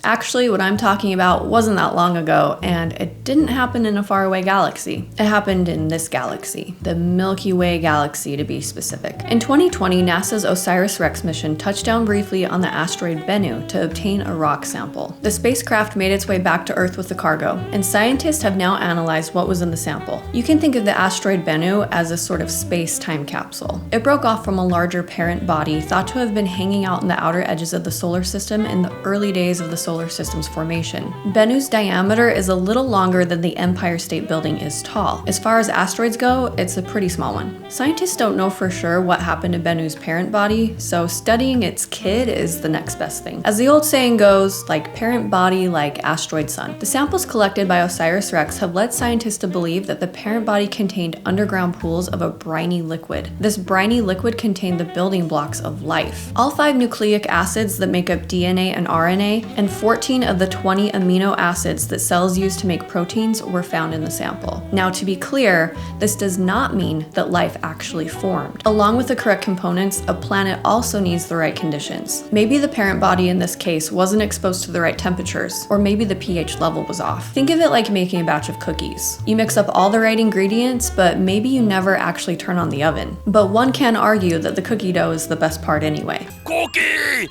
Actually, what I'm talking about wasn't that long ago, and it didn't happen in a faraway galaxy. It happened in this galaxy, the Milky Way galaxy to be specific. In 2020, NASA's Osiris Rex mission touched down briefly on the asteroid Bennu to obtain a rock sample. The spacecraft made its way back to Earth with the cargo, and scientists have now analyzed what was in the sample. You can think of the asteroid Bennu as a sort of space-time capsule. It broke off from a larger parent body thought to have been hanging out in the outer edges of the solar system in the early days of the solar system's formation. Bennu's diameter is a little longer than the Empire State Building is tall. As far as asteroids go, it's a pretty small one. Scientists don't know for sure what happened to Bennu's parent body, so studying its kid is the next best thing. As the old saying goes, like parent body, like asteroid son. The samples collected by Osiris Rex have led scientists to believe that the parent body contained underground pools of a briny liquid. This briny liquid contained the building blocks of life. All 5 nucleic acids that make up DNA and RNA, and 14 of the 20 amino acids that cells use to make proteins were found in the sample. Now, to be clear, this does not mean that life actually formed. Along with the correct components, a planet also needs the right conditions. Maybe the parent body in this case wasn't exposed to the right temperatures, or maybe the pH level was off. Think of it like making a batch of cookies. You mix up all the right ingredients, but maybe you never actually turn on the oven. But one can argue that the cookie dough is the best part anyway. Cookie!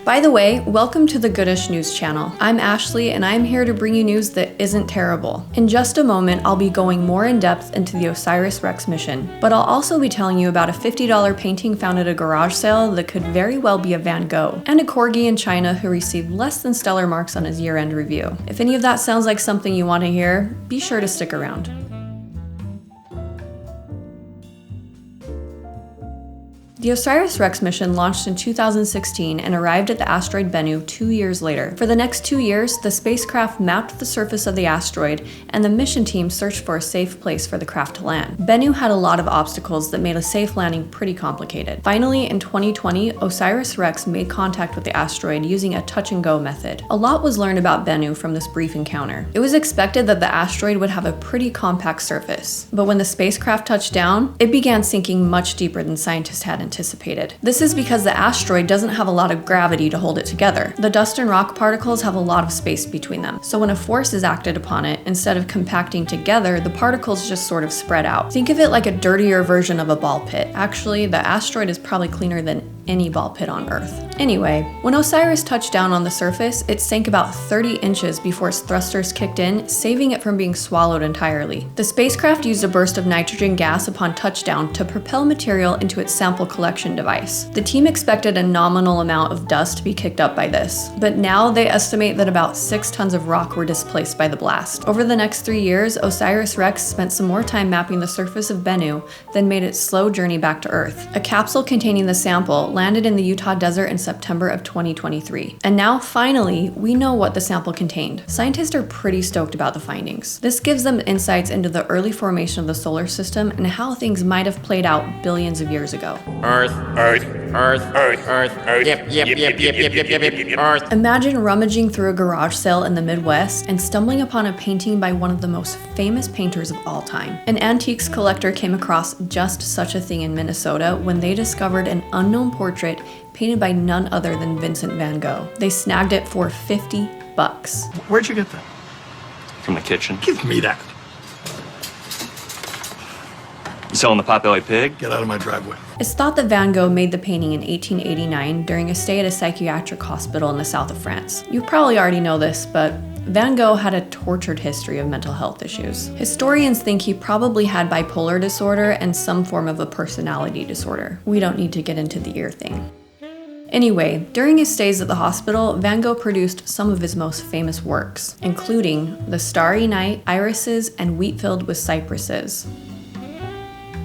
By the way, welcome to the Goodish news channel. I'm Ashley, and I'm here to bring you news that isn't terrible. In just a moment, I'll be going more in depth into the Osiris Rex mission, but I'll also be telling you about a $50 painting found at a garage sale that could very well be a Van Gogh, and a corgi in China who received less than stellar marks on his year-end review. If any of that sounds like something you want to hear, be sure to stick around. The Osiris Rex mission launched in 2016 and arrived at the asteroid Bennu 2 years later. For the next 2 years, the spacecraft mapped the surface of the asteroid, and the mission team searched for a safe place for the craft to land. Bennu had a lot of obstacles that made a safe landing pretty complicated. Finally, in 2020, Osiris Rex made contact with the asteroid using a touch-and-go method. A lot was learned about Bennu from this brief encounter. It was expected that the asteroid would have a pretty compact surface, but when the spacecraft touched down, it began sinking much deeper than scientists had anticipated. This is because the asteroid doesn't have a lot of gravity to hold it together. The dust and rock particles have a lot of space between them, so when a force is acted upon it, instead of compacting together, the particles just sort of spread out. Think of it like a dirtier version of a ball pit. Actually, the asteroid is probably cleaner than any ball pit on Earth. Anyway, when Osiris touched down on the surface, it sank about 30 inches before its thrusters kicked in, saving it from being swallowed entirely. The spacecraft used a burst of nitrogen gas upon touchdown to propel material into its sample collection device. The team expected a nominal amount of dust to be kicked up by this, but now they estimate that about 6 tons of rock were displaced by the blast. Over the next 3 years, Osiris Rex spent some more time mapping the surface of Bennu, then made its slow journey back to Earth. A capsule containing the sample landed in the Utah desert in September of 2023. And now, finally, we know what the sample contained. Scientists are pretty stoked about the findings. This gives them insights into the early formation of the solar system and how things might have played out billions of years ago. Earth, yep, Earth. Imagine rummaging through a garage sale in the Midwest and stumbling upon a painting by one of the most famous painters of all time. An antiques collector came across just such a thing in Minnesota when they discovered an unknown portrait painted by none other than Vincent Van Gogh. They snagged it for $50. Where'd you get that? From the kitchen. Give me that. You selling the potbelly pig? Get out of my driveway. It's thought that Van Gogh made the painting in 1889 during a stay at a psychiatric hospital in the south of France. You probably already know this, but Van Gogh had a tortured history of mental health issues. Historians think he probably had bipolar disorder and some form of a personality disorder. We don't need to get into the ear thing. Anyway, during his stays at the hospital, Van Gogh produced some of his most famous works, including The Starry Night, Irises, and Wheat Field with Cypresses.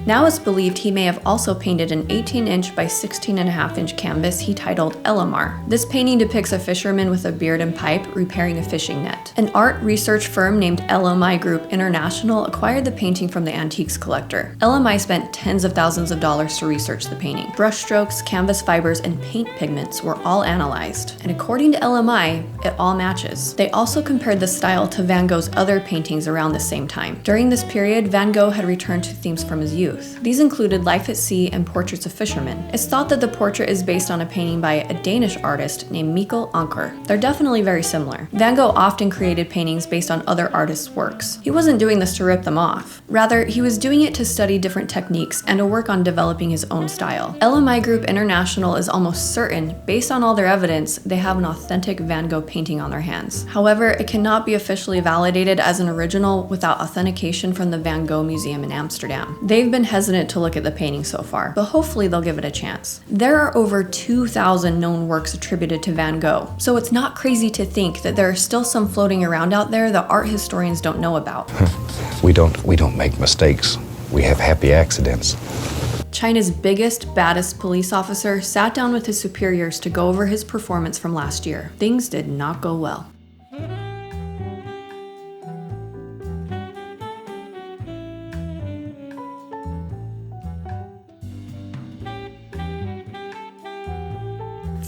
Now it's believed he may have also painted an 18-inch by 16.5-inch canvas he titled Elamar. This painting depicts a fisherman with a beard and pipe repairing a fishing net. An art research firm named LMI Group International acquired the painting from the antiques collector. LMI spent tens of thousands of dollars to research the painting. Brushstrokes, canvas fibers, and paint pigments were all analyzed, and according to LMI, it all matches. They also compared the style to Van Gogh's other paintings around the same time. During this period, Van Gogh had returned to themes from his youth. booth. These included Life at Sea and portraits of fishermen. It's thought that the portrait is based on a painting by a Danish artist named Mikkel Anker. They're definitely very similar. Van Gogh often created paintings based on other artists' works. He wasn't doing this to rip them off. Rather, he was doing it to study different techniques and to work on developing his own style. LMI Group International is almost certain, based on all their evidence, they have an authentic Van Gogh painting on their hands. However, it cannot be officially validated as an original without authentication from the Van Gogh Museum in Amsterdam. They've been hesitant to look at the painting so far, but hopefully they'll give it a chance. There are over 2,000 known works attributed to Van Gogh, so it's not crazy to think that there are still some floating around out there that art historians don't know about. We don't make mistakes. We have happy accidents. China's biggest, baddest police officer sat down with his superiors to go over his performance from last year. Things did not go well.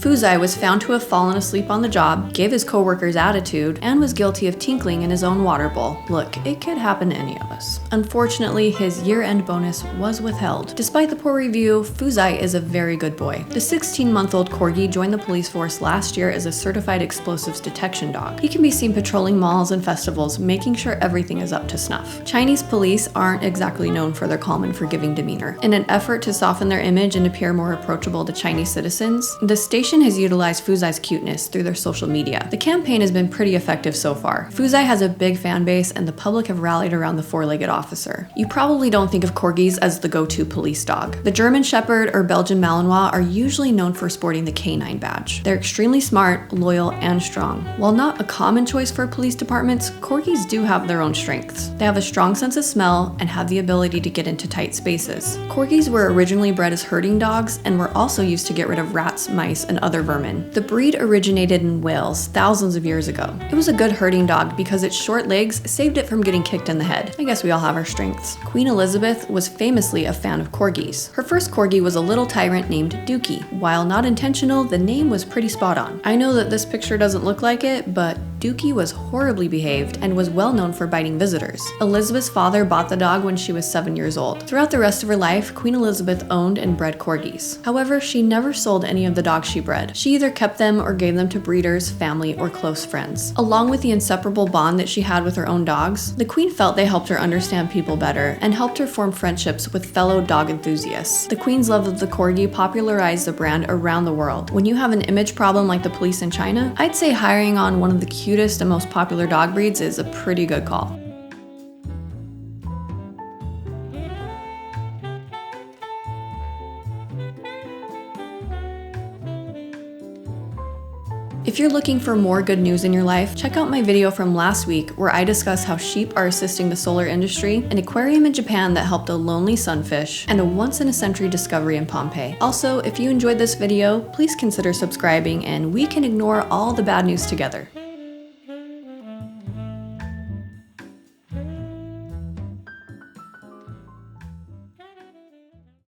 Fuzai was found to have fallen asleep on the job, gave his coworkers attitude, and was guilty of tinkling in his own water bowl. Look, it could happen to any of us. Unfortunately, his year-end bonus was withheld. Despite the poor review, Fuzai is a very good boy. The 16-month-old corgi joined the police force last year as a certified explosives detection dog. He can be seen patrolling malls and festivals, making sure everything is up to snuff. Chinese police aren't exactly known for their calm and forgiving demeanor. In an effort to soften their image and appear more approachable to Chinese citizens, the station has utilized Fuzai's cuteness through their social media. The campaign has been pretty effective so far. Fuzai has a big fan base and the public have rallied around the four-legged officer. You probably don't think of corgis as the go-to police dog. The German Shepherd or Belgian Malinois are usually known for sporting the canine badge. They're extremely smart, loyal, and strong. While not a common choice for police departments, corgis do have their own strengths. They have a strong sense of smell and have the ability to get into tight spaces. Corgis were originally bred as herding dogs and were also used to get rid of rats, mice, and other vermin. The breed originated in Wales thousands of years ago. It was a good herding dog because its short legs saved it from getting kicked in the head. I guess we all have our strengths. Queen Elizabeth was famously a fan of corgis. Her first corgi was a little tyrant named Dookie. While not intentional, the name was pretty spot on. I know that this picture doesn't look like it, but Dookie was horribly behaved and was well known for biting visitors. Elizabeth's father bought the dog when she was 7 years old. Throughout the rest of her life, Queen Elizabeth owned and bred corgis. However, she never sold any of the dogs she bred. She either kept them or gave them to breeders, family, or close friends. Along with the inseparable bond that she had with her own dogs, the Queen felt they helped her understand people better and helped her form friendships with fellow dog enthusiasts. The Queen's love of the corgi popularized the brand around the world. When you have an image problem like the police in China, I'd say hiring on one of the cutest and most popular dog breeds is a pretty good call. If you're looking for more good news in your life, check out my video from last week where I discuss how sheep are assisting the solar industry, an aquarium in Japan that helped a lonely sunfish, and a once-in-a-century discovery in Pompeii. Also, if you enjoyed this video, please consider subscribing and we can ignore all the bad news together.